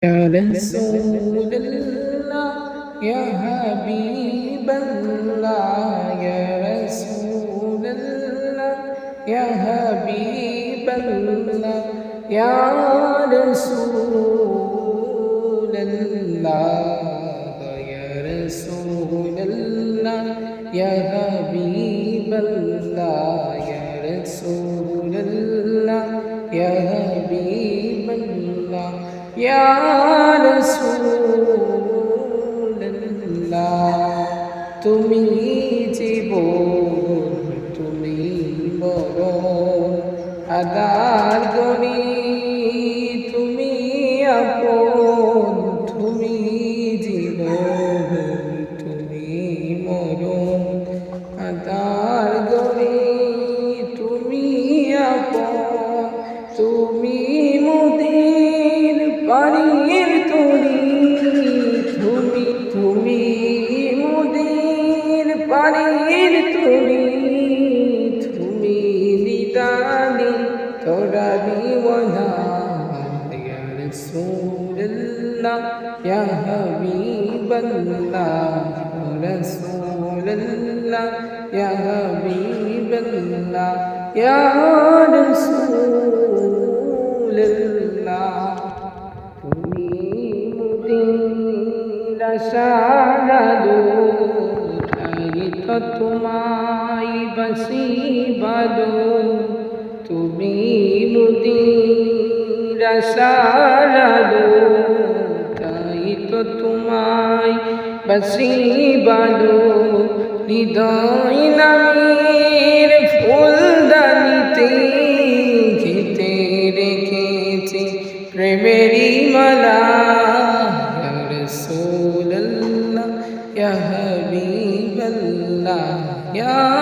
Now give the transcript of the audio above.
يا رسول الله يا حبيب الله يا رسول الله يا حبيب الله يا رسول الله يا رسول الله يا حبيب الله يا رسول الله يا حبيب الله يا রাসূলুল্লাহ তুমি জীবন তুমি মরণ আদার গনি তুমি আপন তুমি জীবন তুমি মরণ আদার গনি তুমি আপন তুমি মোদের পানির তরি তুমি মোদের পানির তরি তুমি নিদানি তোরা দিওয়ানা ইয়া রাসূলুল্লাহ ইয়া হাবিবাল্লাহ রাসূলুল্লাহ ইয়া হাবিবাল্লাহ ইয়া রাসূলুল্লাহ তুমি মুদির আশারাদু তাই তো তোমায় বাসি বাদো তুমি মুদির আশারাদু তাই তো তোমায় বাসি বাদো হৃদয় নামের ফুলদানিতে ঘিতে রেখেছি প্রেমেরই মালা ইয়া রাসূলুল্লাহ ইয়া হাবিবাল্লাহ ইয়া